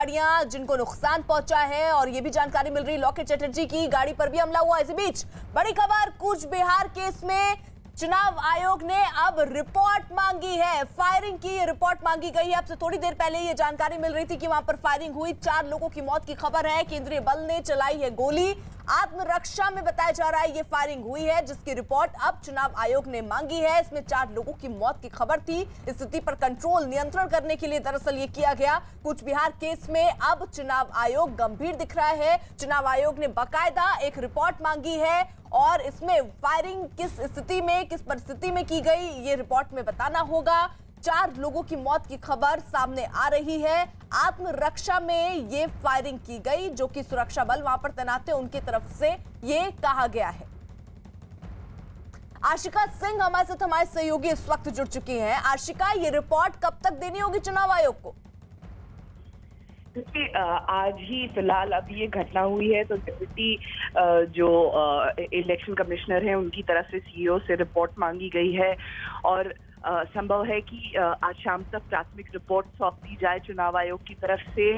गाड़ियां जिनको नुकसान पहुंचा है और ये भी जानकारी मिल रही लॉकेट चटर्जी की गाड़ी पर भी हमला हुआ। इसी बीच बड़ी खबर, कूच बिहार केस में चुनाव आयोग ने अब रिपोर्ट मांगी है। फायरिंग की रिपोर्ट मांगी गई है। अब से थोड़ी देर पहले ये जानकारी मिल रही थी कि वहां पर फायरिंग हुई, 4 लोगों की मौत की खबर है। केंद्रीय बल ने चलाई है गोली। आत्मरक्षा में बताया जा रहा है ये फायरिंग हुई है, जिसकी रिपोर्ट अब चुनाव आयोग ने मांगी है। इसमें 4 लोगों की मौत की खबर थी। स्थिति पर कंट्रोल, नियंत्रण करने के लिए दरअसल ये किया गया। कूच बिहार केस में अब चुनाव आयोग गंभीर दिख रहा है। चुनाव आयोग ने बाकायदा एक रिपोर्ट मांगी है और इसमें फायरिंग किस स्थिति में, किस परिस्थिति में की गई, ये रिपोर्ट में बताना होगा। 4 लोगों की मौत की खबर सामने आ रही है। आत्मरक्षा में ये फायरिंग की गई, जो कि सुरक्षा बल वहां पर तैनात है उनकी तरफ से ये कहा गया है। आशिका सिंह हमारे साथ, हमारे सहयोगी इस वक्त जुड़ चुकी हैं। आशिका, ये रिपोर्ट कब तक देनी होगी चुनाव आयोग को? देखिए, आज ही फिलहाल अब ये घटना हुई है तो डिप्टी जो इलेक्शन कमिश्नर हैं उनकी तरफ से सीईओ से रिपोर्ट मांगी गई है और संभव है कि आज शाम तक प्राथमिक रिपोर्ट सौंप दी जाए चुनाव आयोग की तरफ से।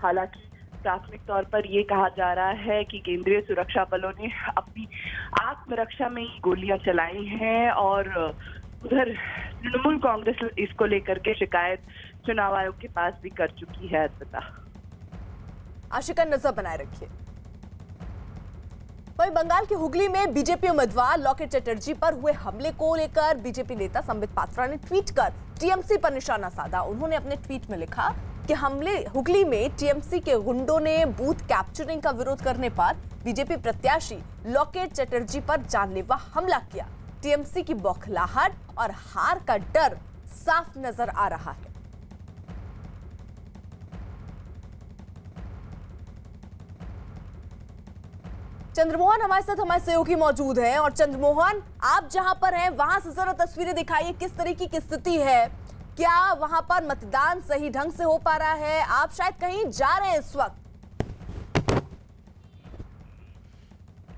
हालांकि प्राथमिक तौर पर ये कहा जा रहा है कि केंद्रीय सुरक्षा बलों ने अपनी आत्मरक्षा में ही गोलियां चलाई हैं और उधर तृणमूल कांग्रेस इसको लेकर के शिकायत चुनाव आयोग के पास भी कर चुकी है। आशिका, नजर बनाए रखिए। वहीं बंगाल के हुगली में बीजेपी उम्मीदवार लॉकेट चटर्जी पर हुए हमले को लेकर बीजेपी नेता संबित पात्रा ने ट्वीट कर टीएमसी पर निशाना साधा। उन्होंने अपने ट्वीट में लिखा कि हुगली में टीएमसी के गुंडों ने बूथ कैप्चरिंग का विरोध करने पर बीजेपी प्रत्याशी लॉकेट चटर्जी पर जानलेवा हमला किया। टीएमसी की बौखलाहट और हार का डर साफ नजर आ रहा है। चंद्रमोहन हमारे साथ, हमारे सहयोगी मौजूद हैं। और चंद्रमोहन, आप जहां पर हैं वहां से जरा तस्वीरें दिखाइए, किस तरीके की स्थिति है? क्या वहां पर मतदान सही ढंग से हो पा रहा है? आप शायद कहीं जा रहे हैं इस वक्त।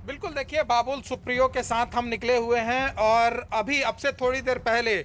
बिल्कुल, देखिए, बाबुल सुप्रियो के साथ हम निकले हुए हैं और अभी अब से थोड़ी देर पहले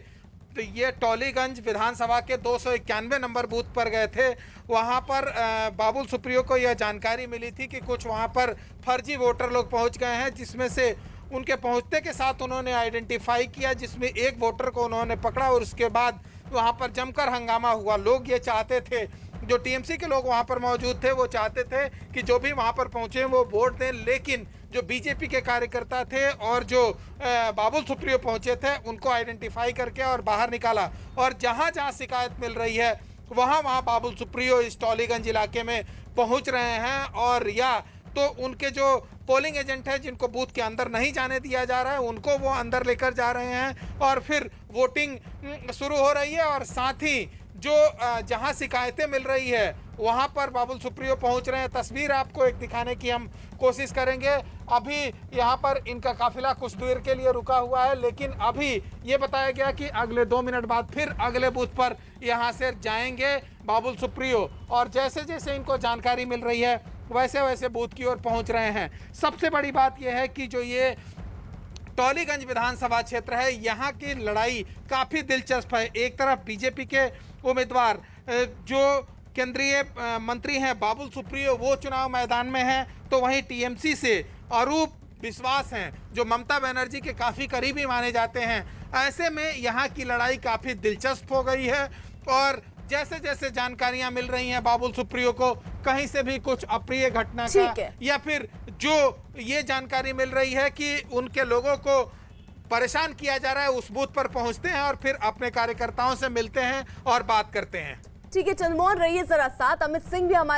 तो ये टॉलीगंज विधानसभा के 291 नंबर बूथ पर गए थे। वहां पर बाबुल सुप्रियो को यह जानकारी मिली थी कि कुछ वहां पर फर्जी वोटर लोग पहुंच गए हैं, जिसमें से उनके पहुंचने के साथ उन्होंने आइडेंटिफाई किया, जिसमें एक वोटर को उन्होंने पकड़ा और उसके बाद वहां पर जमकर हंगामा हुआ। लोग ये चाहते थे, जो टीएमसी के लोग वहां पर मौजूद थे वो चाहते थे कि जो भी वहां पर पहुंचे वो वोट दें, लेकिन जो बीजेपी के कार्यकर्ता थे और जो बाबुल सुप्रियो पहुंचे थे उनको आइडेंटिफाई करके और बाहर निकाला। और जहां जहां शिकायत मिल रही है वहां वहां बाबुल सुप्रियो इस टॉलीगंज इलाके में पहुंच रहे हैं और या तो उनके जो पोलिंग एजेंट है जिनको बूथ के अंदर नहीं जाने दिया जा रहा है उनको वो अंदर लेकर जा रहे हैं और फिर वोटिंग शुरू हो रही है। और साथ ही जो जहां शिकायतें मिल रही है वहां पर बाबुल सुप्रियो पहुंच रहे हैं। तस्वीर आपको एक दिखाने की हम कोशिश करेंगे। अभी यहां पर इनका काफिला कुछ देर के लिए रुका हुआ है, लेकिन अभी ये बताया गया कि अगले 2 मिनट बाद फिर अगले बूथ पर यहां से जाएंगे बाबुल सुप्रियो और जैसे जैसे इनको जानकारी मिल रही है वैसे वैसे बूथ की ओर पहुंच रहे हैं। सबसे बड़ी बात यह है कि जो ये टॉलीगंज विधानसभा क्षेत्र है यहाँ की लड़ाई काफ़ी दिलचस्प है। एक तरफ बीजेपी के उम्मीदवार जो केंद्रीय मंत्री हैं बाबुल सुप्रियो वो चुनाव मैदान में हैं, तो वहीं टीएमसी से अरूप विश्वास हैं जो ममता बनर्जी के काफ़ी करीबी माने जाते हैं। ऐसे में यहाँ की लड़ाई काफ़ी दिलचस्प हो गई है और जैसे जैसे जानकारियां मिल रही हैं बाबुल सुप्रियो को कहीं से भी कुछ अप्रिय घटना का या फिर जो ये जानकारी मिल रही है कि उनके लोगों को परेशान किया जा रहा है, उस बूथ पर पहुंचते हैं और फिर अपने कार्यकर्ताओं से मिलते हैं और बात करते हैं। ठीक है चंद्रमोहन, रहिए जरा साथ। अमित सिंह भी हमारे